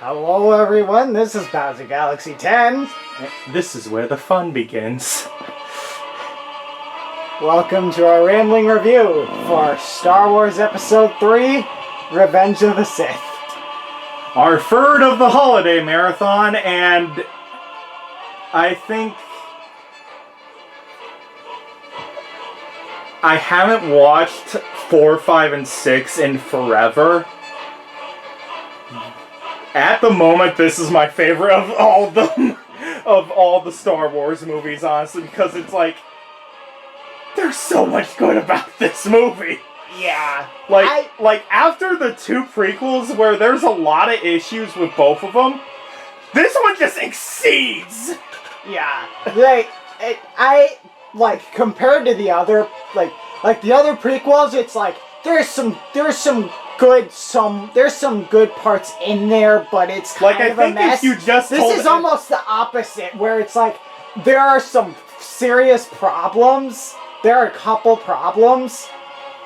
Hello everyone, this is Bowser Galaxy 10. This is where the fun begins. Welcome to our rambling review for Star Wars Episode 3, Revenge of the Sith. Our third of the holiday marathon, and I think I haven't watched 4, 5, and 6 in forever. At the moment, this is my favorite of all of them, of all the Star Wars movies, honestly, because it's like, there's so much good about this movie. Yeah. Like after the two prequels, where there's a lot of issues with both of them, this one just exceeds. Yeah. Compared to the other, like the other prequels, it's like, there's some good parts in there, but it's kind of a mess. If you just this is almost the opposite, where it's like there are some serious problems. There are a couple problems,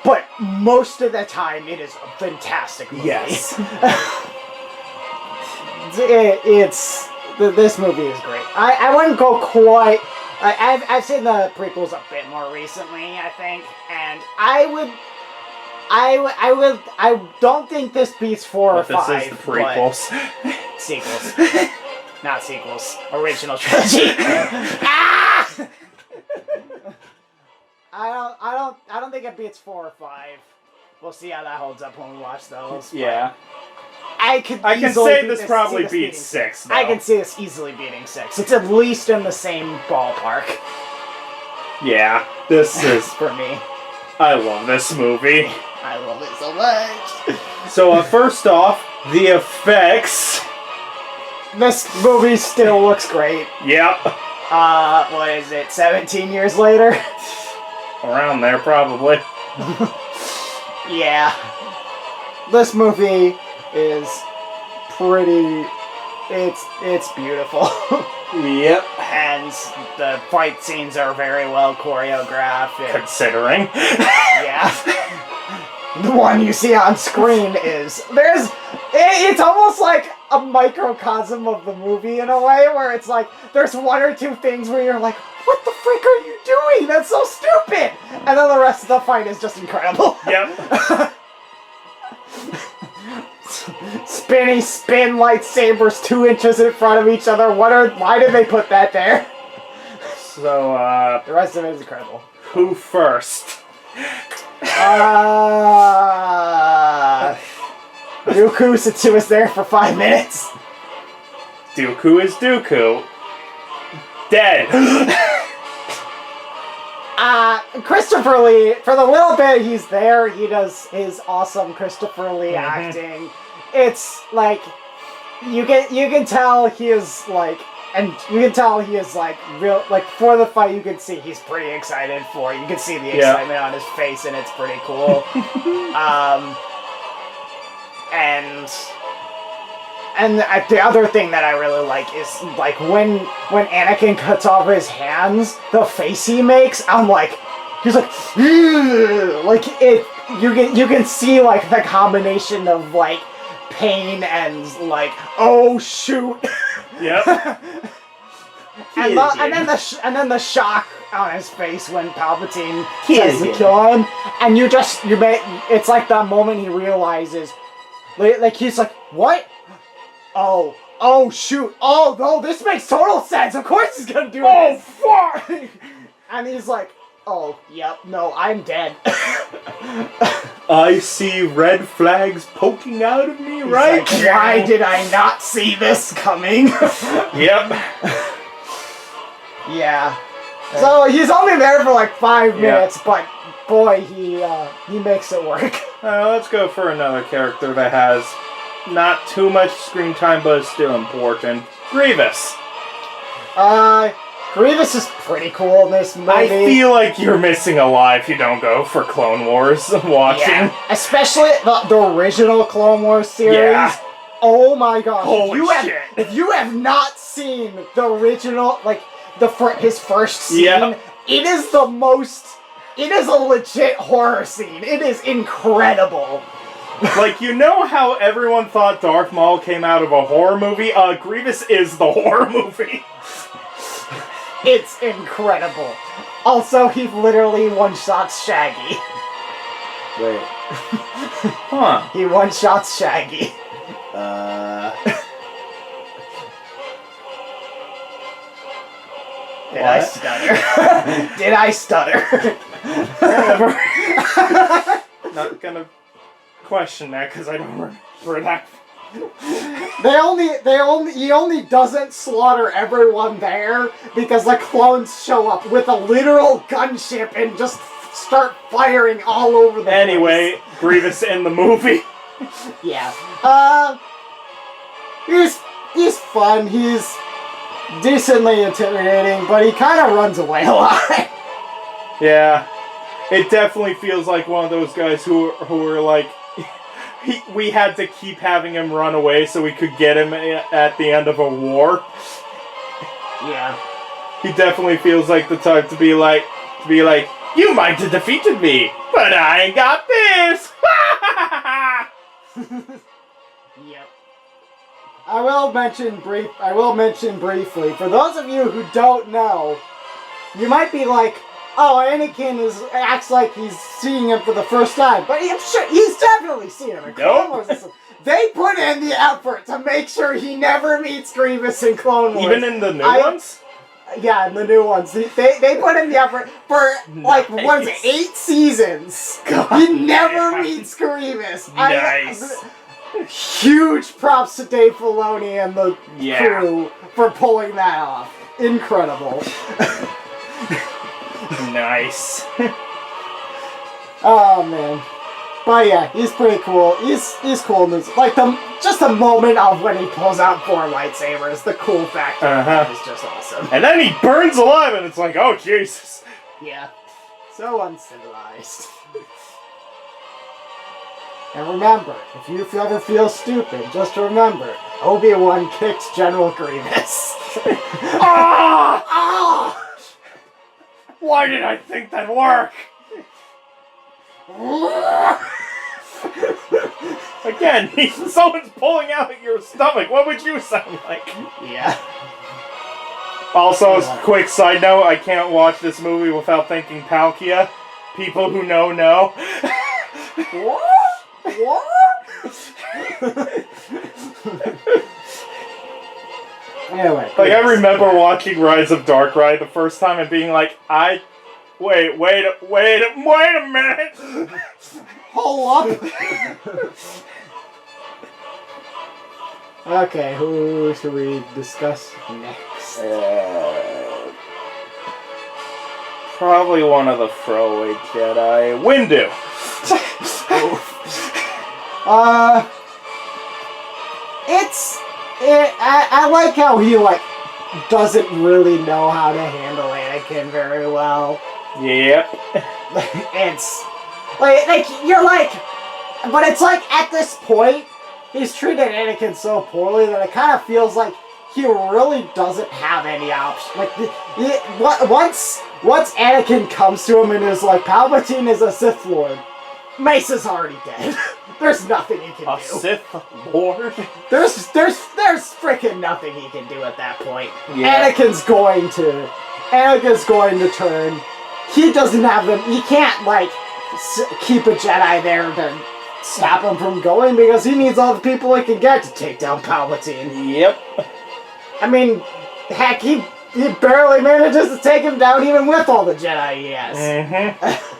but most of the time it is a fantastic movie. Yes. This movie is great. I wouldn't go quite. I've seen the prequels a bit more recently, I think, and I don't think this beats 4 or 5. This is the prequels. Sequels. Not sequels. Original trilogy. Ah! I don't think it beats 4 or 5. We'll see how that holds up when we watch those. Yeah. I can say this probably beats 6, though. I can see this easily beating 6. It's at least in the same ballpark. Yeah. This is... for me. I love this movie. I love it so much. So, first off, the effects. This movie still looks great. Yep. What is it, 17 years later? Around there, probably. Yeah. This movie is pretty... It's beautiful. Yep. And the fight scenes are very well choreographed. Considering. Yeah. The one you see on screen is... It's almost like a microcosm of the movie in a way, where it's like, there's one or two things where you're like, what the frick are you doing? That's so stupid! And then the rest of the fight is just incredible. Yep. Spin lightsabers 2 inches in front of each other. Why did they put that there? So, the rest of it is incredible. Who first? Dooku, since he was there for 5 minutes. Dooku is Dooku. Dead. Christopher Lee, for the little bit he's there, he does his awesome Christopher Lee acting. It's like, you can tell he is like, and you can tell he is like real, like for the fight you can see he's pretty excited for it. You can see the excitement on his face, and it's pretty cool. And the other thing that I really like is like when Anakin cuts off his hands, the face he makes. I'm like, he's like, ugh! Like it. You can see like the combination of like pain and like, oh shoot. Yep. and then the shock on his face when Palpatine says to kill him, and it's like that moment he realizes, like he's like, what? Oh shoot! Oh no, this makes total sense. Of course he's gonna do it. Oh fuck! And he's like, oh yep, no, I'm dead. I see red flags poking out of me right like, why did I not see this coming? Yep. Yeah. So he's only there for like 5 minutes, but boy, he makes it work. Let's go for another character that has not too much screen time, but is still important. Grievous. Grievous is pretty cool in this movie. I feel like you're missing a lot if you don't go for Clone Wars watching. Yeah, especially the original Clone Wars series. Yeah. Oh my gosh. Holy shit. If you have not seen the original, like, his first scene, it is a legit horror scene. It is incredible. Like, you know how everyone thought Darth Maul came out of a horror movie? Grievous is the horror movie. It's incredible. Also, he literally one-shots Shaggy. Wait. Huh. He one-shots Shaggy. Did I stutter? Did I stutter? Not gonna question that because I don't remember that. He only doesn't slaughter everyone there because the clones show up with a literal gunship and just start firing all over the place. Anyway, Grievous in the movie. Yeah. He's fun. He's decently intimidating, but he kind of runs away a lot. Yeah. It definitely feels like one of those guys who are like, we had to keep having him run away so we could get him at the end of a war. Yeah. He definitely feels like the type to be like, you might have defeated me, but I got this! Yep. I will mention briefly, for those of you who don't know, you might be like, oh, Anakin acts like he's seeing him for the first time, but I'm sure he's definitely seen him in Clone Wars. They put in the effort to make sure he never meets Grievous in Clone Wars. Even in the new ones? Yeah, in the new ones. They put in the effort for, like, what is it, 8 seasons. God, he never meets Grievous. Nice. Huge props to Dave Filoni and the crew for pulling that off. Incredible. Nice. Oh man, but yeah, he's pretty cool. He's cool. Like just the moment of when he pulls out 4 lightsabers, the cool factor is just awesome. And then he burns alive, and it's like, oh Jesus. Yeah, so uncivilized. And remember, if you ever feel stupid, just remember, Obi-Wan kicked General Grievous. Ah! Ah! Why did I think that'd work? Again, someone's pulling out at your stomach. What would you sound like? Yeah. Also, quick side note, I can't watch this movie without thinking Palkia. People who know. What? Anyway. Like, I remember watching Rise of Darkrai the first time and being like, wait a minute! Hold up! Okay, who should we discuss next? Probably one of the throwaway Jedi. Windu! I like how he, like, doesn't really know how to handle Anakin very well. Yep. It's, like, you're like, but it's like, at this point, he's treated Anakin so poorly that it kind of feels like he really doesn't have any option. Like, once Anakin comes to him and is like, Palpatine is a Sith Lord, Mesa's already dead. There's nothing he can do. A Sith Lord? There's freaking nothing he can do at that point. Yeah. Anakin's going to turn. He doesn't have them. He can't, like, keep a Jedi there to stop him from going because he needs all the people he can get to take down Palpatine. Yep. I mean, heck, he barely manages to take him down even with all the Jedi he has. Mm-hmm.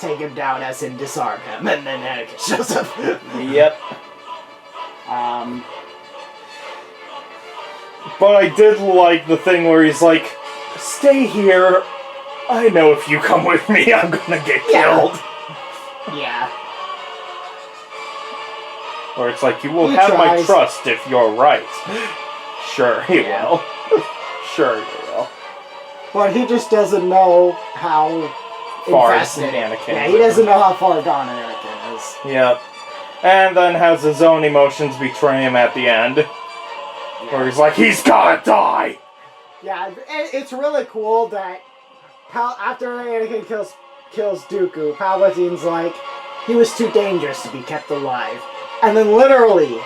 Take him down as in disarm him, and then Anakin shows up. Yep. But I did like the thing where he's like, stay here. I know if you come with me, I'm gonna get killed. Yeah. Or it's like, you will have my trust if you're right. Sure, he will. Sure, he will. But he just doesn't know how far invested Anakin. Yeah, he doesn't know how far gone Anakin is. Yep. And then has his own emotions betray him at the end. Where he's like, he's gotta die! Yeah, it's really cool that after Anakin kills Dooku, Palpatine's like, he was too dangerous to be kept alive. And then literally,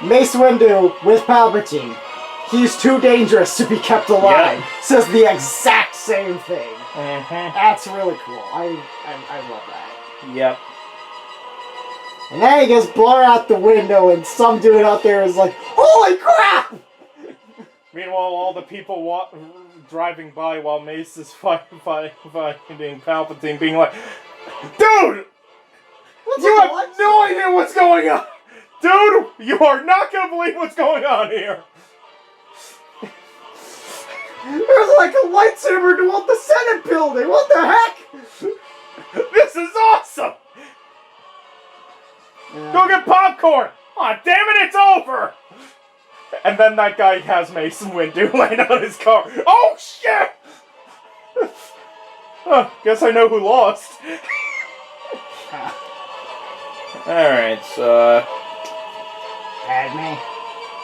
Mace Windu with Palpatine, he's too dangerous to be kept alive, says the exact same thing. That's really cool. I love that. Yep. And then he gets blown out the window, and some dude out there is like, "Holy crap!" Meanwhile, all the people driving by while Mace is fighting Palpatine, being like, "Dude! You have no idea what's going on! Dude, you are not gonna believe what's going on here!" There's like a lightsaber duel at the Senate building! What the heck? This is awesome! Go get popcorn! Aw, damn it, it's over! And then that guy has Mace Windu laying on his car. Oh, shit! Oh, guess I know who lost. Alright, so... Padme?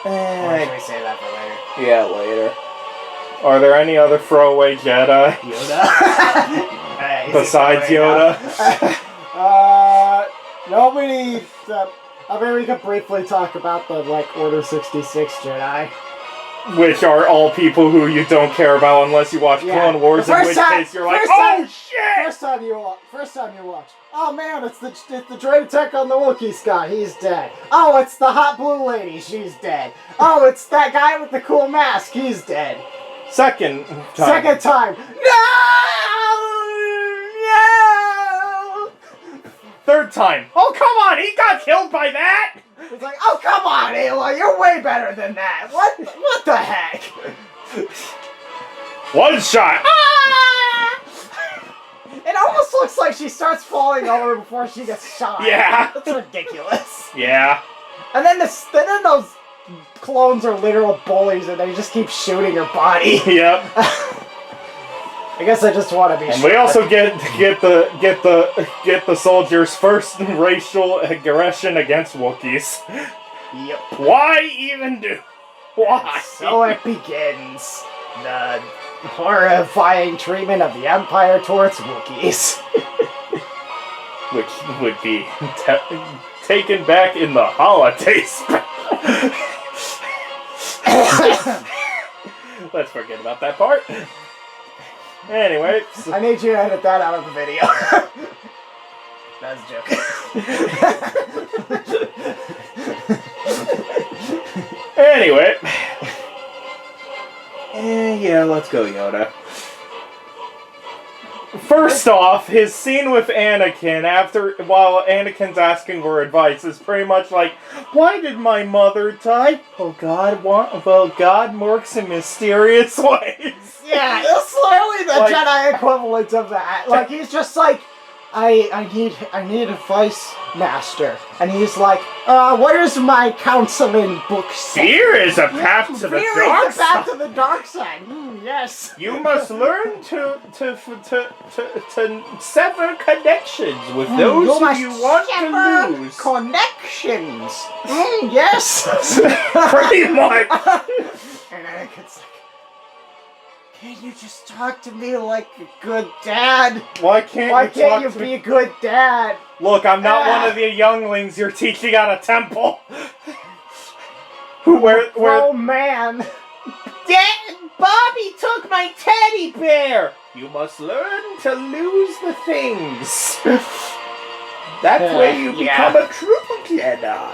Or should we say that for later? Yeah, later. Are there any other throwaway Jedi? Yoda? Besides Yoda? Nobody... I mean, we could briefly talk about the, Order 66 Jedi. Which are all people who you don't care about unless you watch Clone Wars, in which case you're like, oh shit! First time you watch. Oh man, it's the droid attack on the Wookiee guy, he's dead. Oh, it's the hot blue lady, she's dead. Oh, it's that guy with the cool mask, he's dead. Second time. No! Third time. Oh, come on, he got killed by that! It's like, oh, come on, Ayla, you're way better than that. What the heck? One shot. Ah! It almost looks like she starts falling over before she gets shot. Yeah. That's ridiculous. Yeah. And then those clones are literal bullies and they just keep shooting her body. Yep. I guess I just want to be. And we also get the soldiers' first racial aggression against Wookiees. Yep. Why even do? Why? So it begins. The horrifying treatment of the Empire towards Wookiees. Which would be taken back in the holidays. Let's forget about that part. Anyway. I need you to edit that out of the video. That's a joke. Anyway. Yeah, let's go, Yoda. First off, his scene with Anakin while Anakin's asking for advice is pretty much like, why did my mother die? Oh God, God works in mysterious ways. Yeah, it's literally the Jedi equivalent of that. Like, he's just like, I need advice, Master. And he's like, what is my counseling book say? Fear is a path to the dark side. Path to the dark side. Yes. You must learn to sever connections with those who you want to lose. Connections. Yes. Pretty much. And Anakin's like, can't you just talk to me like a good dad? Why can't you be a good dad? Look, I'm not one of the younglings you're teaching at a temple. Oh man. Dad, Bobby took my teddy bear. You must learn to lose the things. That's where you become a true Jedi.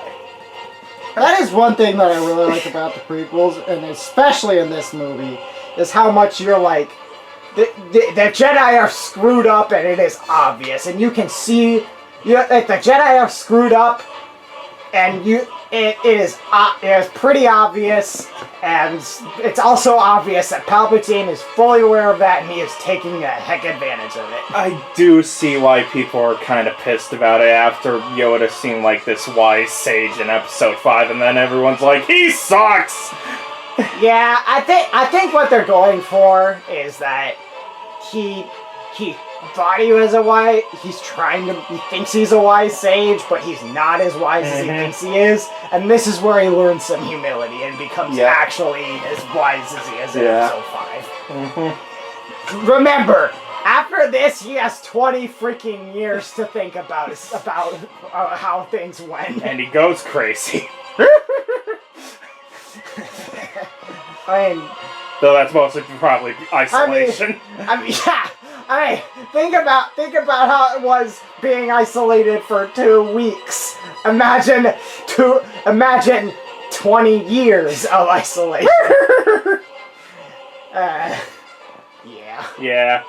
That is one thing that I really like about the prequels, and especially in this movie, is how much you're like, the Jedi are screwed up and it is obvious. And you can see, the Jedi are screwed up and it is pretty obvious. And it's also obvious that Palpatine is fully aware of that and he is taking a heck advantage of it. I do see why people are kind of pissed about it after Yoda seemed like this wise sage in Episode 5 and then everyone's like, he sucks! Yeah, I think what they're going for is that he thought he was he thinks he's a wise sage, but he's not as wise as he thinks he is, and this is where he learns some humility and becomes actually as wise as he is in Episode 5. Remember, After this, he has 20 freaking years to think about how things went. And he goes crazy. I mean, though that's mostly probably isolation. Think about how it was being isolated for 2 weeks. Imagine 20 years of isolation. Yeah. Yeah.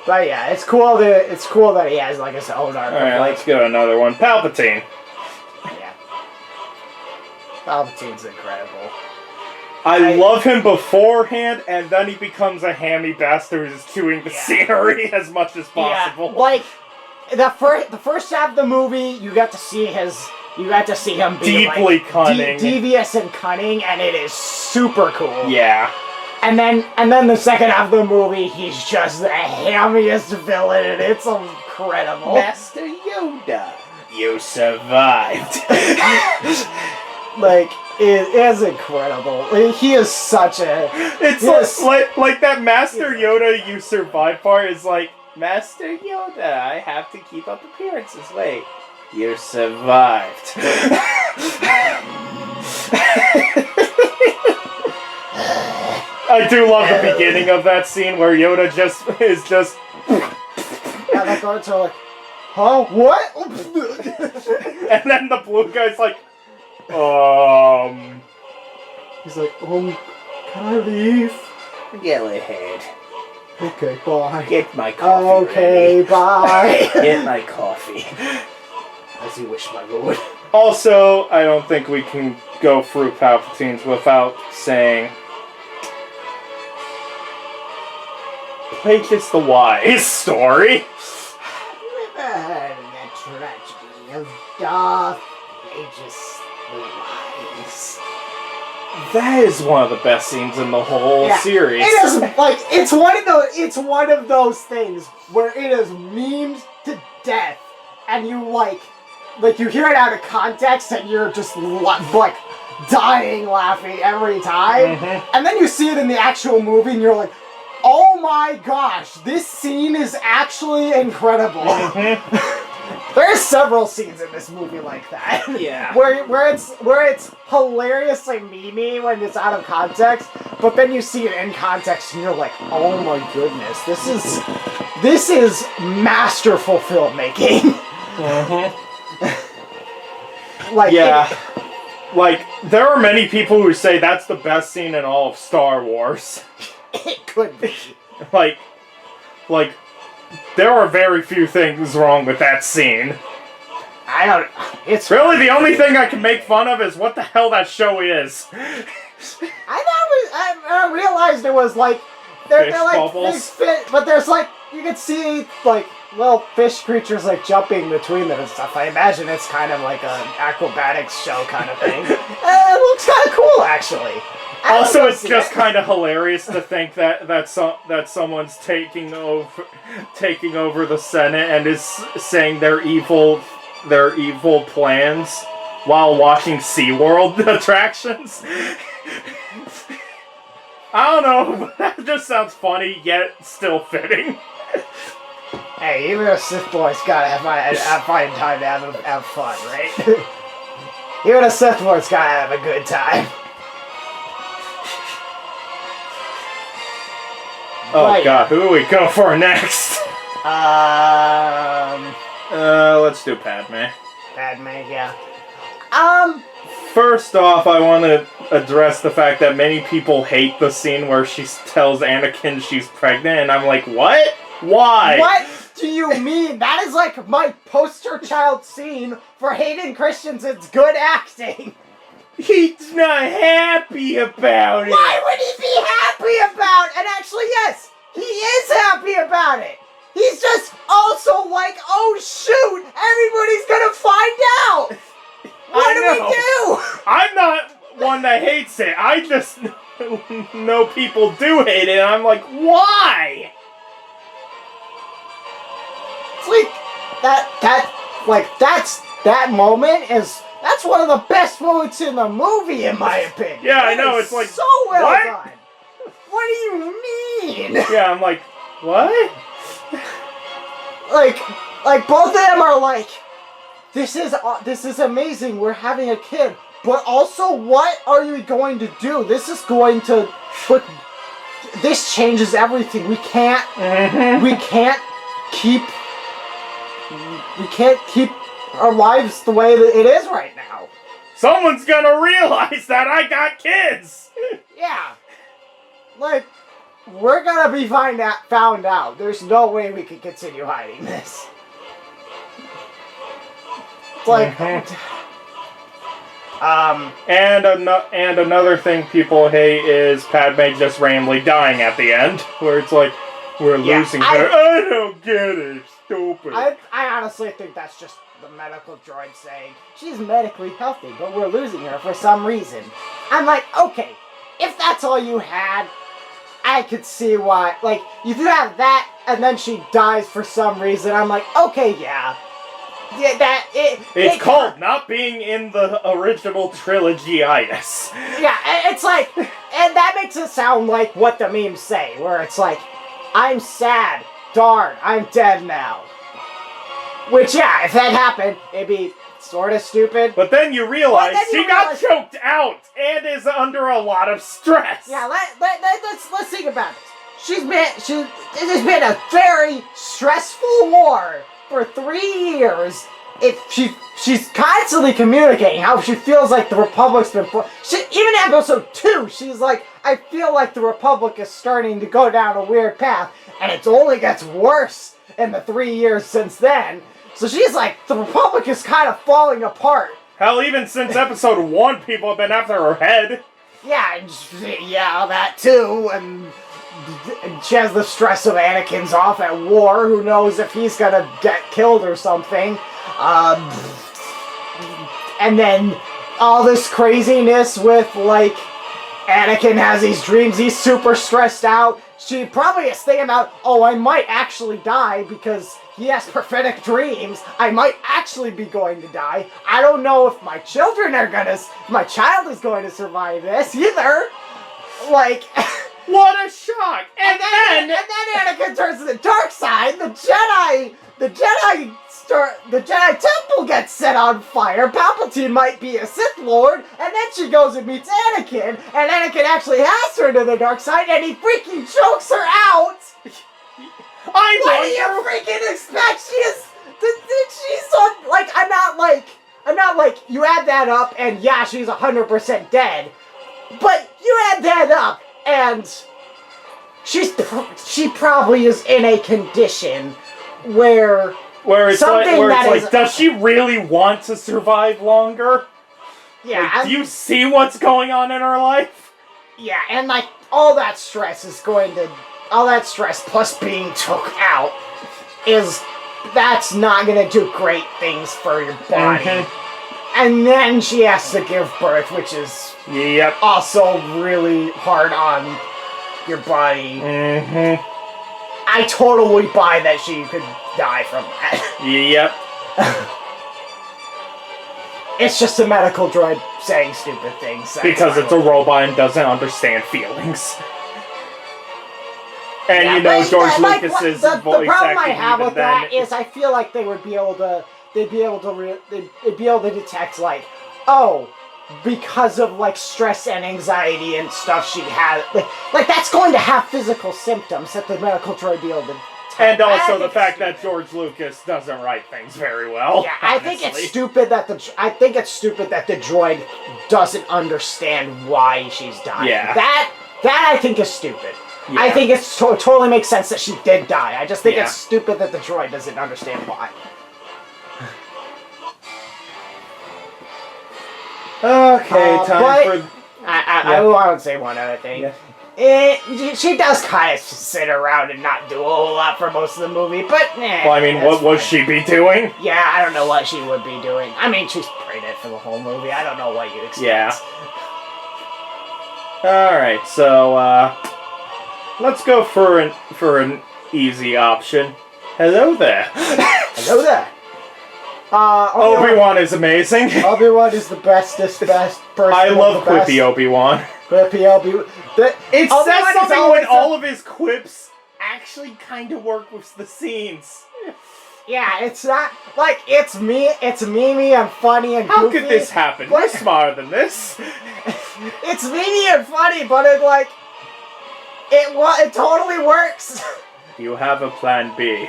But yeah, it's cool that he has like his own arc. Alright, let's go another one. Palpatine. Yeah. Palpatine's incredible. I love him beforehand, and then he becomes a hammy bastard who's chewing the scenery as much as possible. Yeah, like the first half of the movie, you got to see him be deeply cunning, devious and cunning, and it is super cool. Yeah. And then the second half of the movie, he's just the hammiest villain, and it's incredible. Master Yoda, you survived. Like, it is incredible. He is such a... It's like that Master Yoda you survived part is like, Master Yoda, I have to keep up appearances. Wait, you survived. I do love the beginning of that scene where Yoda is just... Yeah, the guards are like, huh? What? And then the blue guy's like, He's like, can I leave? Go ahead. Okay, bye. Get my coffee Okay, ready. bye. Get my coffee. As you wish, my lord. Also, I don't think we can go through Palpatine's without saying... Plagueis the Wise story. Remember the tragedy of Darth Plagueis the Wise. That is one of the best scenes in the whole series. It is like it's one of those things where it is memed to death, and you like you hear it out of context, and you're just like dying laughing every time, and then you see it in the actual movie, and you're like, oh my gosh, this scene is actually incredible. There's several scenes in this movie like that. Yeah. where it's hilariously memey when it's out of context, but then you see it in context and you're like, oh my goodness, this is masterful filmmaking. Like there are many people who say that's the best scene in all of Star Wars. It could be. Like there are very few things wrong with that scene. It's really the only thing I can make fun of is what the hell that show is. I realized it was like they're like bubbles. but there's like you can see like little fish creatures like jumping between them and stuff. I imagine it's kind of like an acrobatics show kind of thing. It looks kind of cool actually. Also, it's just kind of hilarious to think that someone's taking over the Senate and is saying their evil plans while watching SeaWorld attractions. I don't know, but that just sounds funny yet still fitting. Hey, even a Sith boy's gotta find time to have fun, right? Even a Sith boy's gotta have a good time. Oh god, who do we go for next? Let's do Padme. Padme, yeah. First off, I want to address the fact that many people hate the scene where she tells Anakin she's pregnant, and I'm like, what? Why? What do you mean? That is like my poster child scene for Hayden Christensen's good acting. He's not happy about it. Why would he be happy about it? And actually, yes, he is happy about it. He's just also like, oh shoot, everybody's gonna find out. What do we do? I'm not one that hates it. I just know people do hate it, and I'm like, why? It's like that moment is. That's one of the best moments in the movie, in my opinion. Yeah, I know. It's like so well done. What do you mean? Yeah, I'm like, What? Like both of them are like, this is amazing. We're having a kid, but also, what are you going to do? This is going to, but this changes everything. We can't keep our lives the way that it is right now. Someone's gonna realize that I got kids. Yeah, like. We're gonna be found out. There's no way we can continue hiding this. It's like, and another thing people hate is Padme just randomly dying at the end, where it's like, we're losing her. I don't get it. Stupid. I honestly think that's just the medical droid saying, she's medically healthy, but we're losing her for some reason. I'm like, okay, if that's all you had, I could see why. Like, if you have that, and then she dies for some reason, I'm like, okay, yeah. It's called not being in the original trilogy-itis. Yeah, it's like, and that makes it sound like what the memes say, where it's like, I'm sad, darn, I'm dead now. Which, yeah, if that happened, it'd be sort of stupid. But then you realize she got choked out and is under a lot of stress. Yeah, let's think about this. It has been a very stressful war for 3 years. She's constantly communicating how she feels like the Republic's been... even in episode 2, she's like, I feel like the Republic is starting to go down a weird path, and it only gets worse in the 3 years since then. So she's like, the Republic is kind of falling apart. Hell, even since episode 1, people have been after her head. Yeah, that too, and she has the stress of Anakin's off at war. Who knows if he's gonna get killed or something. And then all this craziness with, like, Anakin has these dreams, he's super stressed out. She probably is thinking about, oh, I might actually die because he has prophetic dreams. I might actually be going to die. I don't know if my child is going to survive this either. Like, what a shock! And then Anakin turns to the dark side. The Jedi Temple gets set on fire. Palpatine might be a Sith Lord, and then she goes and meets Anakin, and Anakin actually has her to the dark side, and he freaking chokes her out. What do you freaking expect? She's on, like, I'm not like, you add that up, and yeah, she's 100% dead, but you add that up, and she probably is in a condition where it's like, does she really want to survive longer? Yeah. Like, do you see what's going on in her life? Yeah, and like, all that stress plus being took out that's not gonna do great things for your body. Mm-hmm. And then she has to give birth, which is also really hard on your body. Mm-hmm. I totally buy that she could die from that. Yep. It's just a medical droid saying stupid things. Because it's a robot and doesn't understand feelings. And George Lucas's voice acting. The problem I have with that is I feel like they would be able to. They'd be able to detect, like, oh, because of, like, stress and anxiety and stuff she had, like that's going to have physical symptoms that the medical droid be able to tell. And also the fact that George Lucas doesn't write things very well. Yeah, I think it's stupid that the droid doesn't understand why she's dying. Yeah. That I think is stupid. Yeah. I think it totally makes sense that she did die. I just think it's stupid that the droid doesn't understand why. Okay, I want to say one other thing. Yeah. She does kind of sit around and not do a whole lot for most of the movie, but well, I mean, what would she be doing? Yeah, I don't know what she would be doing. I mean, she's pregnant for the whole movie. I don't know what you'd expect. Yeah. Alright, so, let's go for an easy option. Hello there. Hello there. Obi-Wan is amazing. Obi-Wan is the bestest person. I love Quippy Obi-Wan. Quippy Obi-Wan. It says something when all of his quips actually kind of work with the scenes. Yeah, it's not like it's memey and funny and How goofy. could this happen? We're smarter than this. It's memey and funny, but it totally works. You have a plan B.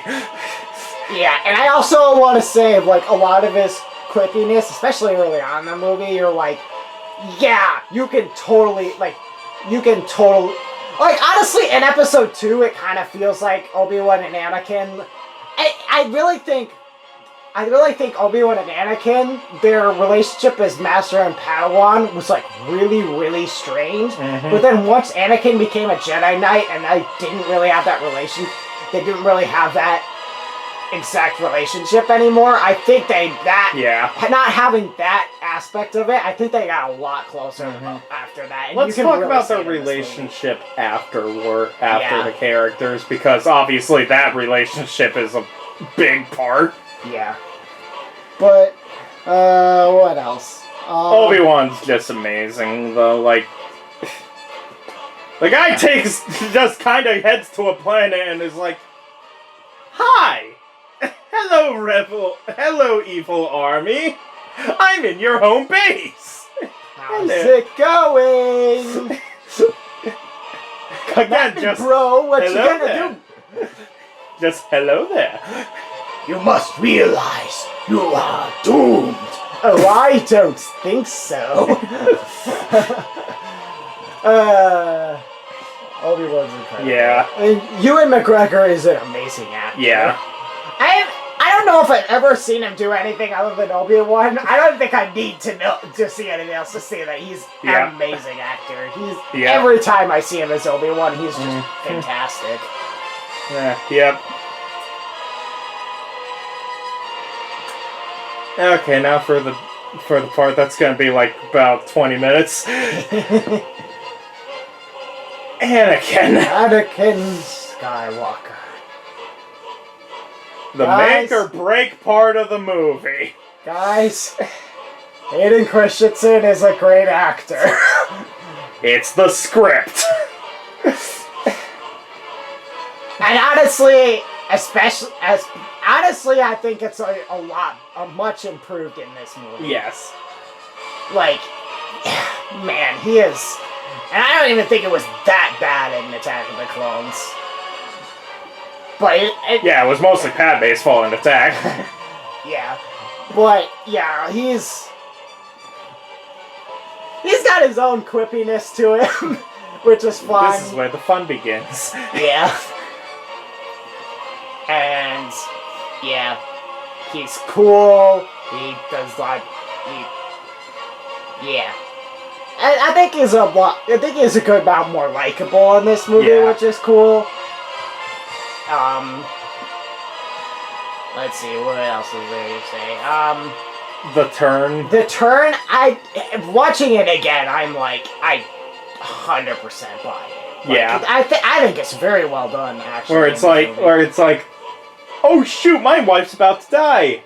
Yeah, and I also want to say, like, a lot of his quippiness, especially early on in the movie, you're like, yeah, you can totally, like, honestly, in episode 2, it kind of feels like Obi-Wan and Anakin. I really think Obi-Wan and Anakin, their relationship as Master and Padawan was, like, really, really strange. Mm-hmm. But then once Anakin became a Jedi Knight and they didn't really have that exact relationship anymore, I think not having that aspect of it, I think they got a lot closer after that. And Let's talk about the relationship after the characters, because obviously that relationship is a big part. Yeah. But, what else? Obi-Wan's just amazing, though, like... The guy just kind of heads to a planet and is like, "Hi! Hello, evil army! I'm in your home base! How's it going? Again, just... Bro, what you gonna there. do? Just hello there. You must realize you are doomed. Oh, I don't think so. Obi-Wan's incredible. Yeah. And Ewan McGregor is an amazing actor. Yeah. I don't know if I've ever seen him do anything other than Obi-Wan. I don't think I need to see anything else to see that he's an amazing actor. Every time I see him as Obi-Wan, he's just fantastic. Yep. Okay, now for the part that's gonna be like about 20 minutes. Anakin Skywalker. The make or break part of the movie. Guys, Hayden Christensen is a great actor. It's the script. And honestly, I think it's a much improved in this movie. Yes. Like, man, he is, and I don't even think it was that bad in Attack of the Clones. But it was mostly Padme's fault in Attack. Yeah, but yeah, he's got his own quippiness to him, which is fun. This is where the fun begins. Yeah. And yeah, he's cool. He does yeah. I think he's a good amount more likable in this movie, which is cool. Let's see, what else is there to say? The turn. Watching it again, I'm like, I 100% buy it. Like, yeah. I think it's very well done, actually. Where it's like, oh shoot, my wife's about to die.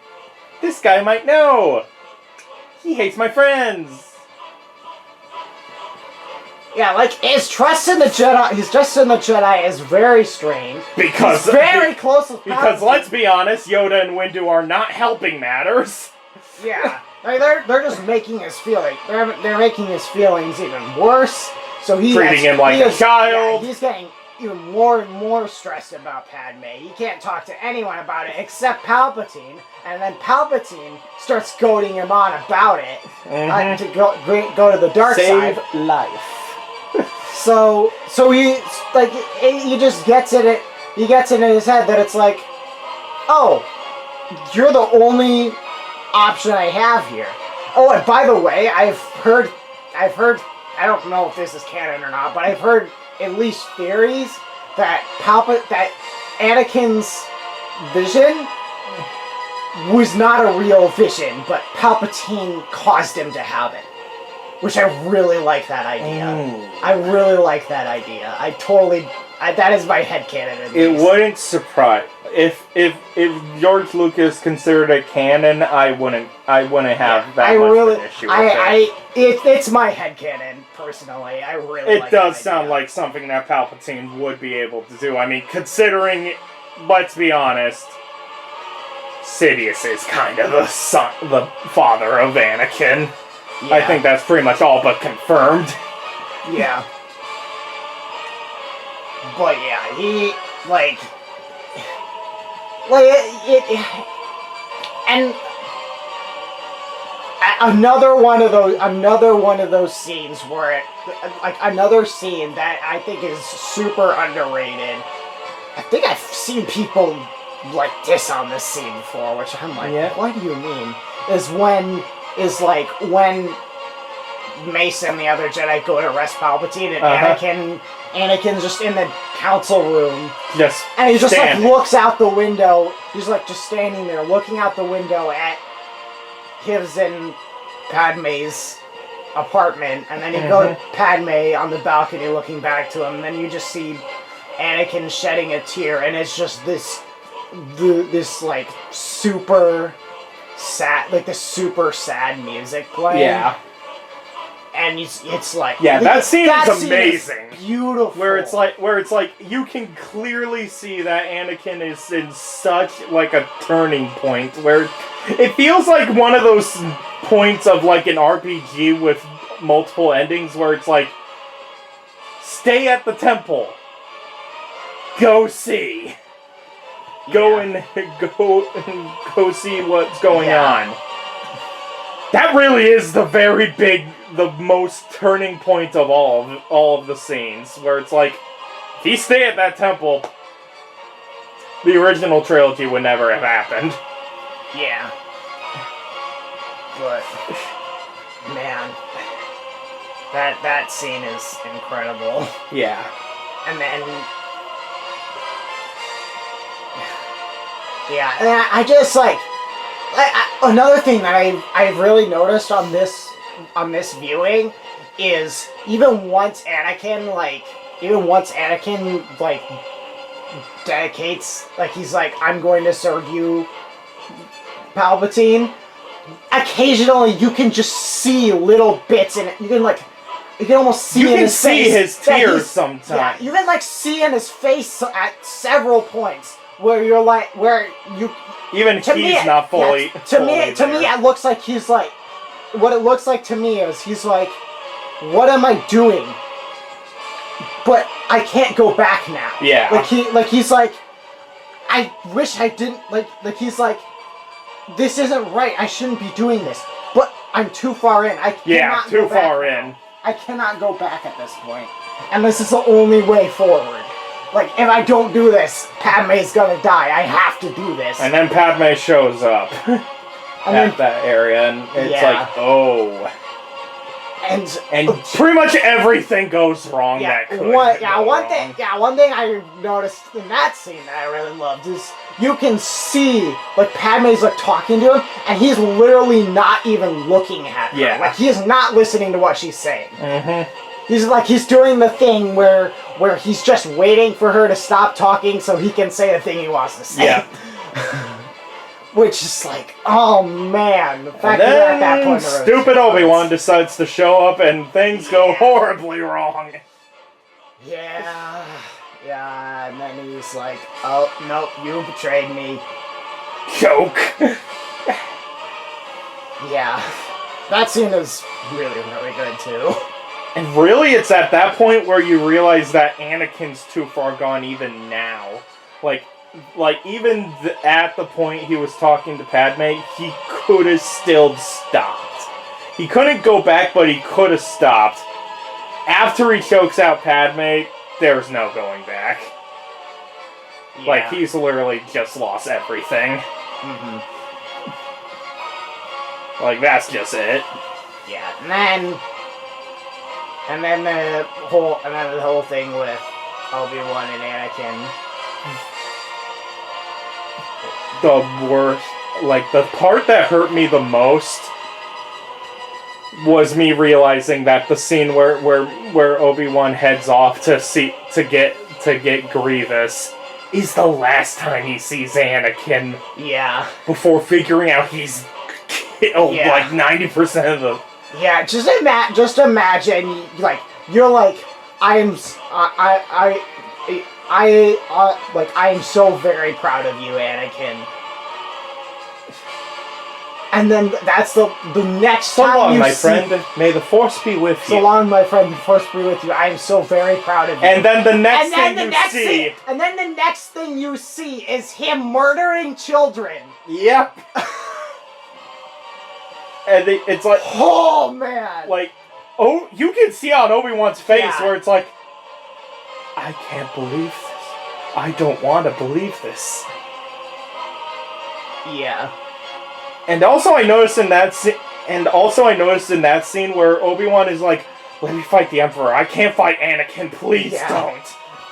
This guy might know. He hates my friends. Yeah, like, his trust in the Jedi is very strange. Because he's very close with Palpatine. Because let's be honest, Yoda and Windu are not helping matters. Yeah, like they're just making his feelings. They're making his feelings even worse. So treating him like a child. Yeah, he's getting even more and more stressed about Padme. He can't talk to anyone about it except Palpatine, and then Palpatine starts goading him on about it to go to the dark side. Save life. So he just gets it. He gets it in his head that it's like, oh, you're the only option I have here. Oh, and by the way, I've heard. I don't know if this is canon or not, but I've heard at least theories that Anakin's vision was not a real vision, but Palpatine caused him to have it. Which I really like that idea. I really like that idea. That is my headcanon. It wouldn't surprise. if George Lucas considered it canon, I wouldn't have that much of an issue with it. It's my headcanon, personally. I really like it does sound like something that Palpatine would be able to do. I mean, considering, let's be honest, Sidious is kind of the father of Anakin. Yeah. I think that's pretty much all but confirmed. Yeah. But yeah, he, like and another one of those scenes where another scene that I think is super underrated. I think I've seen people like diss on this scene before, which I'm like, what do you mean? When Mace and the other Jedi go to arrest Palpatine, and Anakin's just in the council room. Yes. And he just like looks out the window. He's like just standing there looking out the window at his and Padme's apartment, and then you go to Padme on the balcony looking back to him, and then you just see Anakin shedding a tear, and it's just this like super sad, like the super sad music playing. Yeah. And it's like that scene is amazing. Is beautiful. Where it's like you can clearly see that Anakin is in such like a turning point where it feels like one of those points of like an RPG with multiple endings where it's like, stay at the temple, go see, go see what's going on. That really is the most turning point of all of the scenes, where it's like, if he stayed at that temple, the original trilogy would never have happened. Yeah. But, man, that scene is incredible. Yeah. And then, yeah, and I just like, another thing that I've really noticed on this viewing is even once Anakin dedicates, like he's like, I'm going to serve you, Palpatine, occasionally you can just see little bits in it. You can almost see in his face. You can see his tears sometimes. Yeah, you can like see in his face at several points where you're like, even he's not fully. To me, it looks like he's like, what it looks like to me is he's like, what am I doing? But I can't go back now. Yeah. He's like, I wish I didn't, like he's like, this isn't right, I shouldn't be doing this. But I'm too far in. I cannot too far in. I cannot go back at this point. And this is the only way forward. Like, if I don't do this, Padme's gonna die. I have to do this. And then Padme shows up at that area, and it's like, oh. And pretty much everything goes wrong that could one thing I noticed in that scene that I really loved is you can see, like, Padme's, like, talking to him, and he's literally not even looking at her. Yeah. Like, he is not listening to what she's saying. Mm-hmm. He's doing the thing where he's just waiting for her to stop talking so he can say the thing he wants to say. Yeah. Which is like, oh man. The And fact that then at that point stupid Obi-Wan decides to show up and things go horribly wrong. Yeah. Yeah, and then he's like, oh, nope, you betrayed me. Joke. Yeah. That scene is really, really good too. And really, it's at that point where you realize that Anakin's too far gone even now. Like even at the point he was talking to Padme, he could have still stopped. He couldn't go back, but he could have stopped. After he chokes out Padme, there's no going back. Yeah. Like, he's literally just lost everything. Mm-hmm. Like, that's just it. Yeah, and then the whole thing with Obi-Wan and Anakin. The worst, like, the part that hurt me the most was me realizing that the scene where Obi-Wan heads off to get Grievous, is the last time he sees Anakin Yeah. before figuring out he's killed like 90% of them. Yeah, just imagine, like, you're like, I am so very proud of you, Anakin. And then that's the next so time long, you my see... friend. May the Force be with you. So long, my friend. The Force be with you. I am so very proud of you. And then the next thing you see... And then the next thing you see is him murdering children. Yep. And it's like... Oh, man. Like, oh, you can see on Obi-Wan's face where it's like, I can't believe this. I don't want to believe this. Yeah. And also I noticed in that scene where Obi-Wan is like, let me fight the Emperor. I can't fight Anakin. Please don't.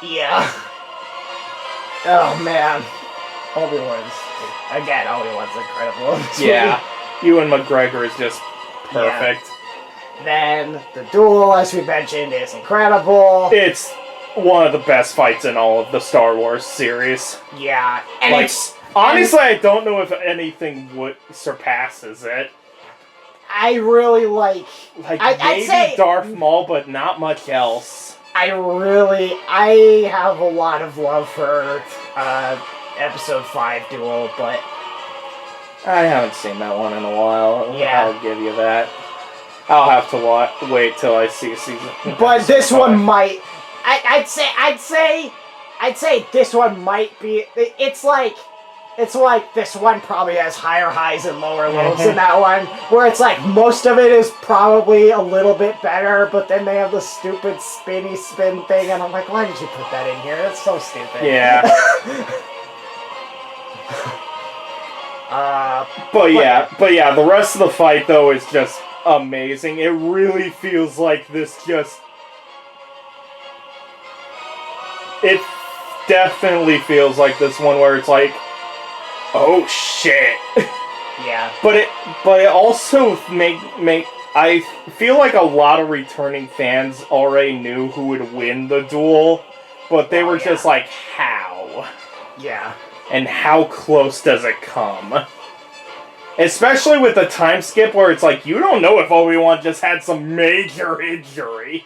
Yeah. Oh, man. Obi-Wan's incredible. Yeah. Ewan McGregor is just perfect. Yeah. Then the duel, as we mentioned, is incredible. It's one of the best fights in all of the Star Wars series. Yeah. And like, honestly, I don't know if anything surpasses it. I really like... I'd say Darth Maul, but not much else. I have a lot of love for Episode 5 duel, but... I haven't seen that one in a while. Yeah. I'll give you that. I'll have to wait till I see season. But this one might... I'd say this one might be... It's like this one probably has higher highs and lower lows than that one, where it's like most of it is probably a little bit better, but then they have the stupid spinny spin thing, and I'm like, why did you put that in here? That's so stupid. Yeah. But yeah, the rest of the fight though is just amazing. It really feels like this it definitely feels like this one where it's like, oh shit. Yeah. But it also I feel like a lot of returning fans already knew who would win the duel, but they were just like, how? Yeah. And how close does it come? Especially with the time skip where it's like, you don't know if Obi-Wan just had some major injury.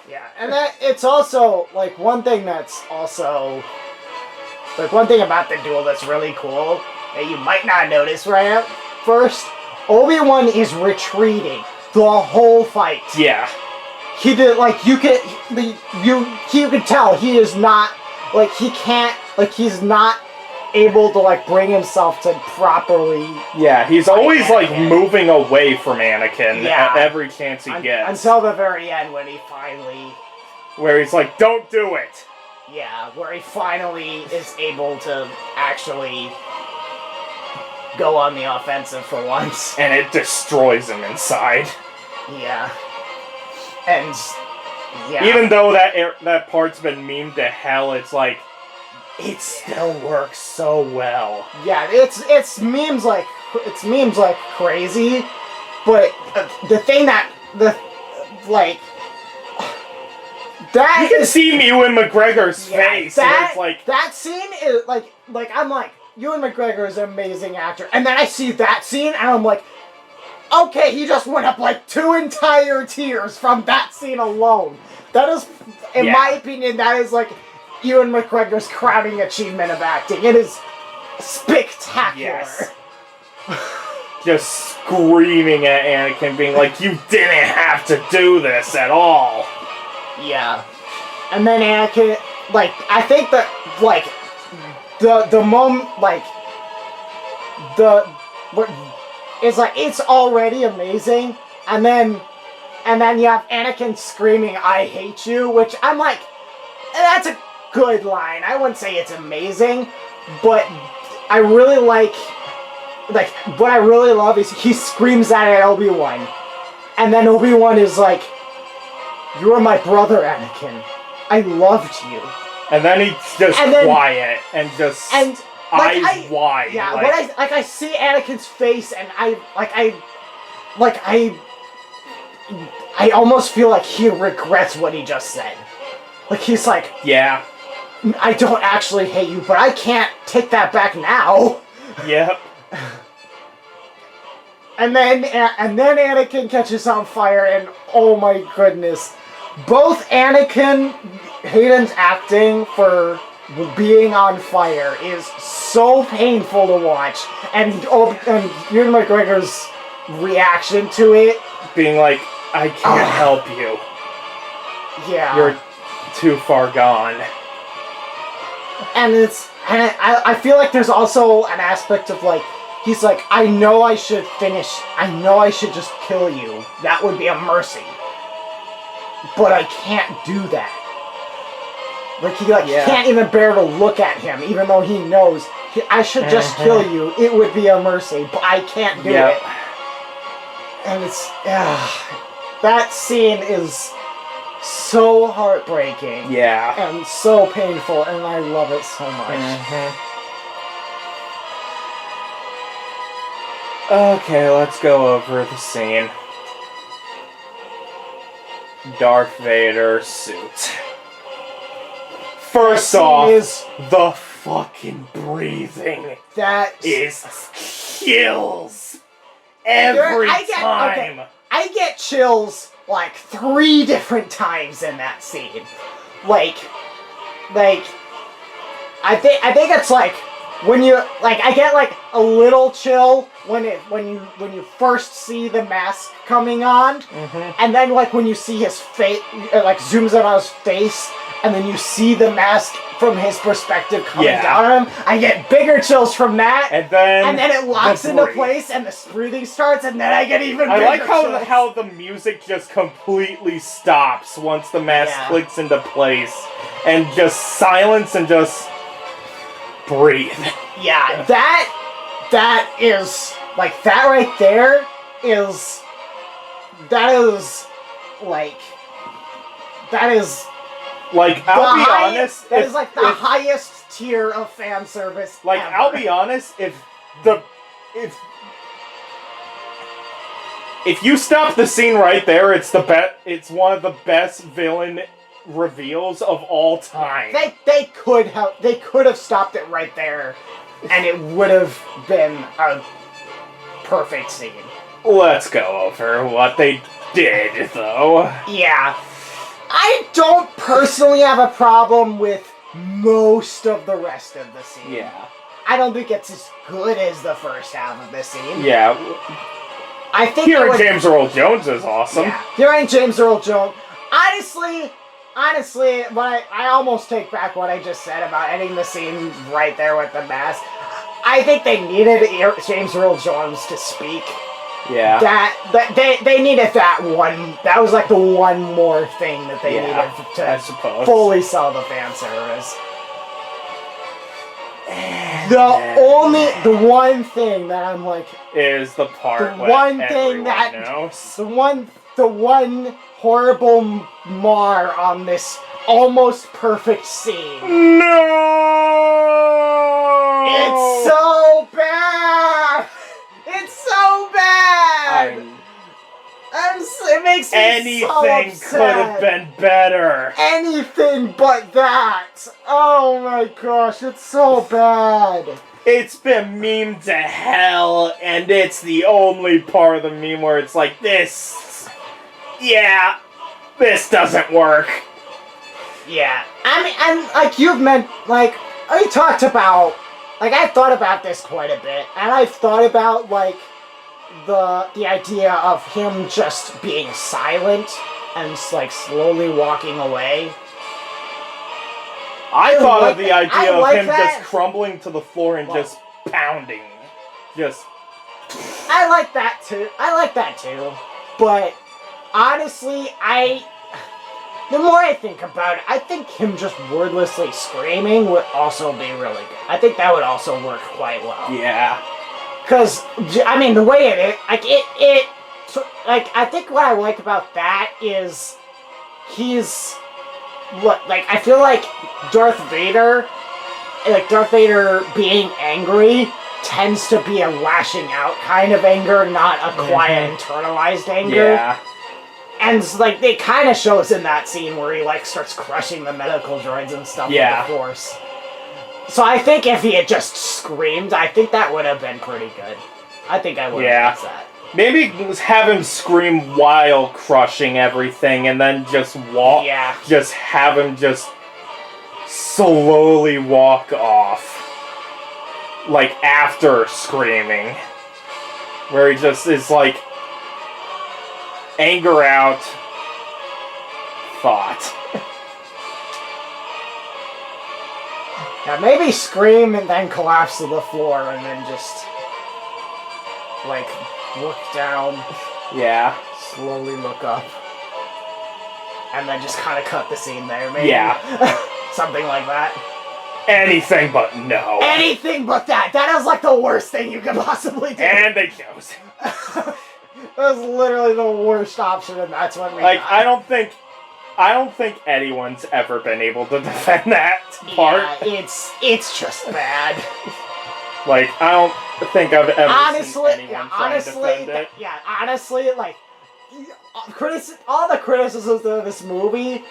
Yeah, and it's also, like, one thing about the duel that's really cool, that you might not notice right at first, Obi-Wan is retreating the whole fight. Yeah. He did, like, you could tell he is not, like, he's not able to, like, bring himself to properly... Yeah, he's always, like, moving away from Anakin at every chance he gets. Until the very end when he finally... Where he's like, don't do it! Yeah, where he finally is able to actually go on the offensive for once. And it destroys him inside. Yeah. And... yeah. Even though that part's been memed to hell, it's like... It still works so well. Yeah, it's memes like crazy, but the thing that you can see Ewan McGregor's face. It's like that scene is like I'm like, Ewan McGregor is an amazing actor, and then I see that scene and I'm like, okay, he just went up like 2 entire tiers from that scene alone. That is, in my opinion, that is like Ewan McGregor's crowning achievement of acting. It is spectacular. Yes. Just screaming at Anakin, being like, you didn't have to do this at all. Yeah. And then Anakin, like, I think that, like, the moment, like, it's like, it's already amazing, and then you have Anakin screaming, I hate you, which I'm like, that's a good line. I wouldn't say it's amazing, but I really like, what I really love is he screams that at Obi-Wan, and then Obi-Wan is like, you are my brother, Anakin. I loved you. And then he's just quiet and just eyes wide. Yeah, when I see Anakin's face and I almost feel like he regrets what he just said. Like he's like, yeah. I don't actually hate you, but I can't take that back now. Yep. And then Anakin catches on fire, and oh my goodness. Both Anakin, Hayden's acting for being on fire is so painful to watch. And Ewan McGregor's reaction to it. Being like, I can't help you. Yeah. You're too far gone. And I feel like there's also an aspect of like, he's like, I know I should just kill you. That would be a mercy. But I can't do that. Like, he can't even bear to look at him, even though he knows, I should just kill you. It would be a mercy, but I can't do it. And it's, that scene is so heartbreaking. Yeah. And so painful, and I love it so much. Okay, let's go over the scene. Darth Vader suit. First off, the fucking breathing. That is kills every time. Okay, I get chills like 3 different times in that scene. Like I think it's like when you I get like a little chill when you first see the mask coming on, and then like when you see his face, like zooms in on his face, and then you see the mask from his perspective coming down on him. I get bigger chills from that, and then it locks into place, and the breathing starts, and then I get even bigger. I like how the music just completely stops once the mask clicks into place, and just silence and just breathe. Yeah, that is like that right there is like, I'll be honest. That is like the highest tier of fan service. Like, ever. I'll be honest. If you stop the scene right there, it's one of the best villain reveals of all time. They could have stopped it right there, and it would have been a perfect scene. Let's go over what they did, though. Yeah. I don't personally have a problem with most of the rest of the scene. Yeah. I don't think it's as good as the first half of the scene. Yeah. I think hearing James Earl Jones is awesome. Yeah. Hearing James Earl Jones. Honestly, I almost take back what I just said about ending the scene right there with the mask. I think they needed James Earl Jones to speak. Yeah. They needed that one. That was like the one more thing that they needed to fully sell the fan service. The one thing that I'm like is the part the one thing that knows. the one horrible mar on this almost perfect scene. No! It's so bad! It's so bad! It makes me anything so upset. Could have been better. Anything but that! Oh my gosh, it's so bad. It's been memed to hell, and it's the only part of the meme where it's like, this doesn't work. Yeah. I mean, and like you've meant, like, I talked about, like, I've thought about this quite a bit, and I've thought about, like, the idea of him just being silent and, like, slowly walking away. I thought of the idea of him just crumbling to the floor and just pounding. I like that too. But, honestly, the more I think about it, I think him just wordlessly screaming would also be really good. I think that would also work quite well. Yeah. Because, I mean, the way it is, I think what I like about that is I feel like Darth Vader being angry tends to be a lashing out kind of anger, not a quiet, internalized anger. Yeah. And like it kind of shows in that scene where he like starts crushing the medical droids and stuff with the Force. So I think if he had just screamed, I think that would have been pretty good. I think I would have liked that. Maybe have him scream while crushing everything, and then just walk. Yeah. Just have him just slowly walk off, like after screaming, where he just is like anger out, thought. Yeah, maybe scream and then collapse to the floor, and then just like look down. Yeah. Slowly look up. And then just kind of cut the scene there, maybe. Yeah. Something like that. Anything but no. Anything but that. That is like the worst thing you could possibly do. And they chose. That was literally the worst option, and that's what we got. I don't think anyone's ever been able to defend that part. Yeah, it's just bad. Like, I don't think I've ever seen anyone try to defend it. Honestly, like, all the criticisms of this movie,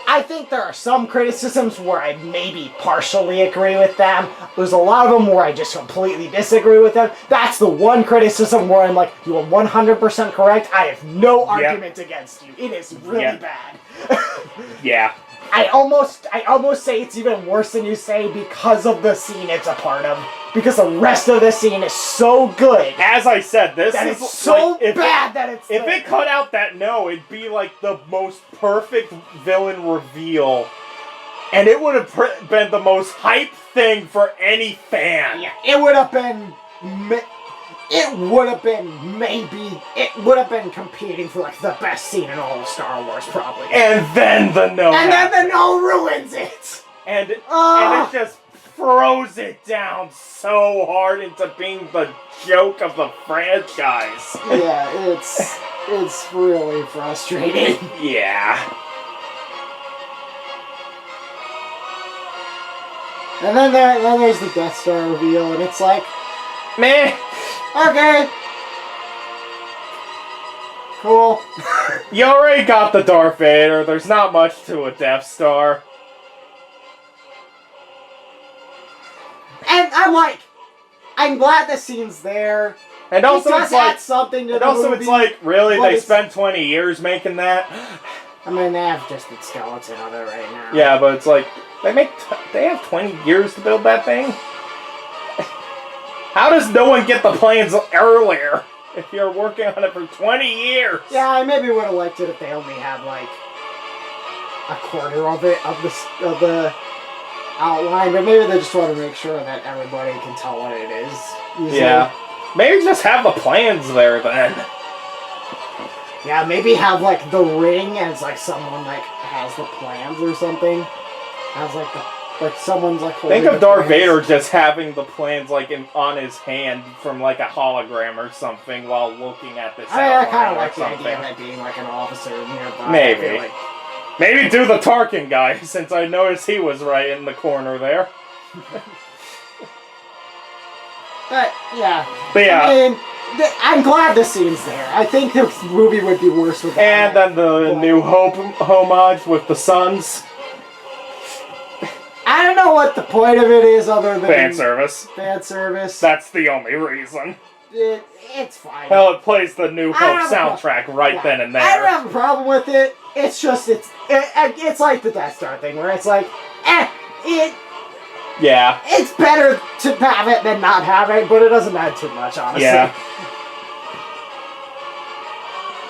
I think there are some criticisms where I maybe partially agree with them. There's a lot of them where I just completely disagree with them. That's the one criticism where I'm like, you are 100% correct. I have no argument against you. It is really bad. Yeah. I almost say it's even worse than you say because of the scene it's a part of. Because the rest of the scene is so good. As I said, this is so like, bad that it's if it cut out that no, it'd be like the most perfect villain reveal. And it would have been the most hype thing for any fan. Yeah, it would have been competing for like the best scene in all of Star Wars, probably. And then the no. And then the no ruins it. And it just throws it down so hard into being the joke of the franchise. Yeah, it's really frustrating. Yeah. And then there's the Death Star reveal, and it's like, meh. Okay. Cool. You already got the Darth Vader. There's not much to a Death Star. And I'm glad the scene's there. And also, it does add something to the movie, it's like, really? They spent 20 years making that? I mean, they have just the skeleton of it right now. Yeah, but it's like, they have 20 years to build that thing? How does no one get the plans earlier if you're working on it for 20 years? Yeah, I maybe would have liked it if they only had, like, a quarter of it, of the outline, but maybe they just want to make sure that everybody can tell what it is. Easily. Yeah. Maybe just have the plans there, then. Yeah, maybe have, like, the ring as, like, someone, like, has the plans or something. Has, like, someone's, like, holding think of Darth plans. Vader just having the plans, like, on his hand from, like, a hologram or something while looking at this I kind of like the something. idea of it being, like, an officer nearby. Maybe. Maybe do the Tarkin guy, since I noticed he was right in the corner there. But yeah. I mean, I'm glad the scene's there. I think the movie would be worse without it. And then the New Hope homage with the suns. I don't know what the point of it is other than... Fan service. Fan service. That's the only reason. It's fine. Hell, it plays the New Hope soundtrack then and there. I don't have a problem with it. It's just, it's like the Death Star thing, where it's like, yeah. It's better to have it than not have it, but it doesn't add too much, honestly. Yeah.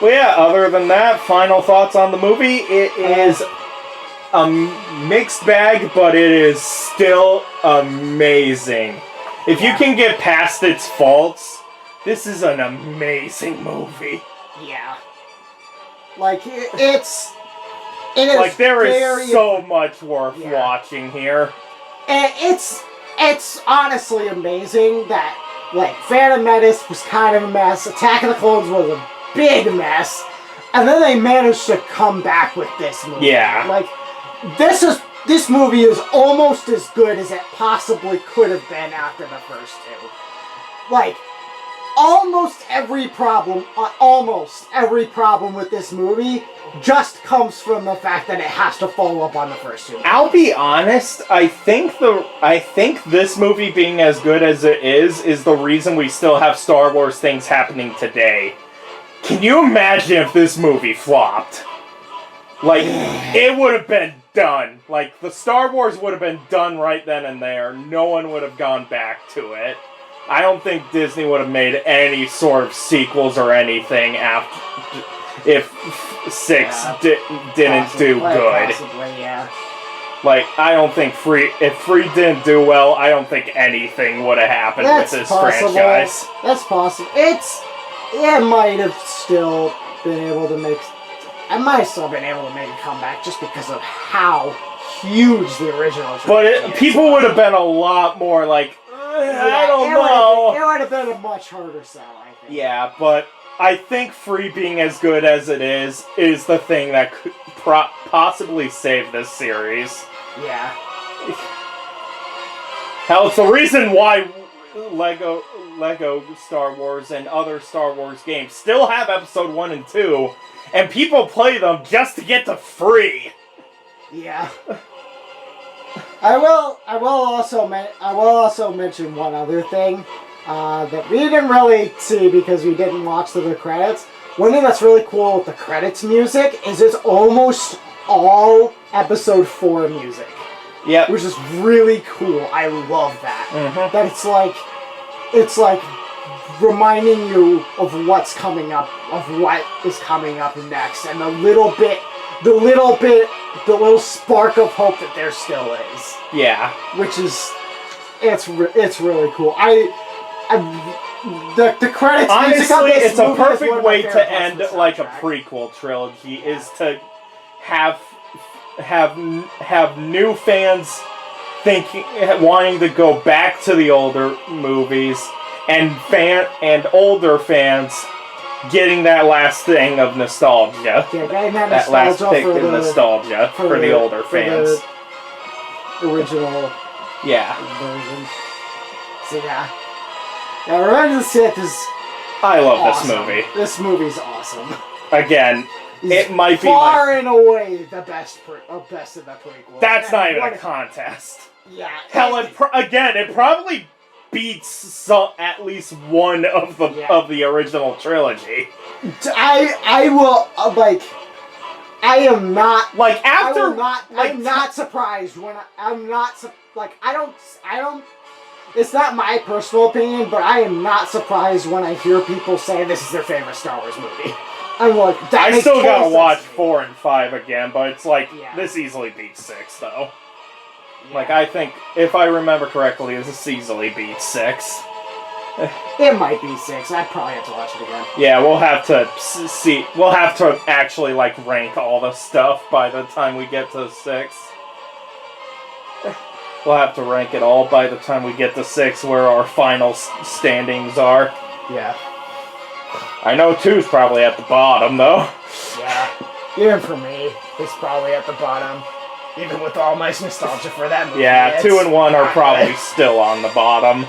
Well, yeah, other than that, final thoughts on the movie. It is a mixed bag, but it is still amazing. If you can get past its faults, this is an amazing movie. Yeah. Like, it is like, there is so much worth watching here. And it's honestly amazing that, like, Phantom Menace was kind of a mess, Attack of the Clones was a big mess, and then they managed to come back with this movie. Yeah. Like, this movie is almost as good as it possibly could have been after the first two. Like, almost every problem with this movie just comes from the fact that it has to follow up on the first two. I'll be honest, I think this movie being as good as it is the reason we still have Star Wars things happening today. Can you imagine if this movie flopped? Like, it would have been done. Like, the Star Wars would have been done right then and there. No one would have gone back to it. I don't think Disney would have made any sort of sequels or anything after if 6 didn't do good. Possibly, yeah. Like, I don't think if Free didn't do well, I don't think anything would have happened with this franchise. That's possible. It might have still been able to make. I might have still been able to make a comeback just because of how huge the original is. But people would have been a lot more like, I don't know. It would have been a much harder sell, I think. Yeah, but I think Free being as good as it is the thing that could possibly save this series. Yeah. Hell, it's the reason why Lego Star Wars and other Star Wars games still have Episode 1 and 2, and people play them just to get to Free. Yeah. I will also mention one other thing that we didn't really see because we didn't watch the credits. One thing that's really cool with the credits music is it's almost all Episode 4 music. Yeah. Which is really cool. I love that. Mm-hmm. That it's like reminding you of what's coming up, of what is coming up next, and the little spark of hope that there still is. Yeah. Which is, it's really cool. The credits. Honestly, it's a perfect way to end like a soundtrack. prequel trilogy. Is to have new fans wanting to go back to the older movies, and older fans getting that last thing of nostalgia. Yeah, getting that last nostalgia pick of nostalgia for the older fans. The original version. So yeah. Revenge of the Sith is I love awesome. this movie. This movie's awesome. Again, it might be far and away the best of the prequel. That's not even a contest. Yeah. Hell, it probably beats at least one of the original trilogy. I will I am not like after I'm not surprised when I'm not I don't. It's not my personal opinion, but I am not surprised when I hear people say this is their favorite Star Wars movie. I'm like, that I still gotta sense watch to me. 4 and 5 again, but it's like this easily beats 6 though. Yeah. Like I think if I remember correctly, this easily beats 6. It might be 6. I'd probably have to watch it again. Yeah, we'll have to see. We'll have to actually like rank all the stuff by the time we get to 6. We'll have to rank it all by the time we get to 6, where our final standings are. Yeah. I know 2's probably at the bottom, though. Yeah. Even for me, it's probably at the bottom. Even with all my nostalgia for that movie. Yeah, 2 and 1 are not probably good. still on the bottom.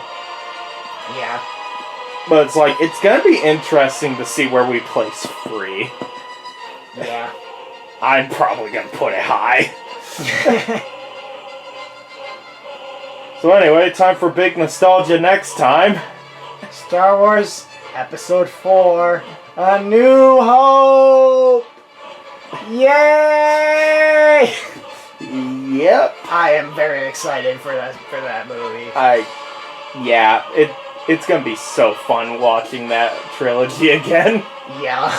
Yeah. But it's like, it's gonna be interesting to see where we place Free. Yeah. I'm probably gonna put it high. So anyway, time for big nostalgia next time. Star Wars Episode 4, A New Hope! Yay! Yep. I am very excited for that movie. It's gonna be so fun watching that trilogy again. Yeah.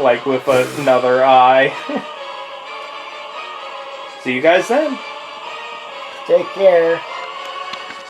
Like with another eye. See you guys then. Take care.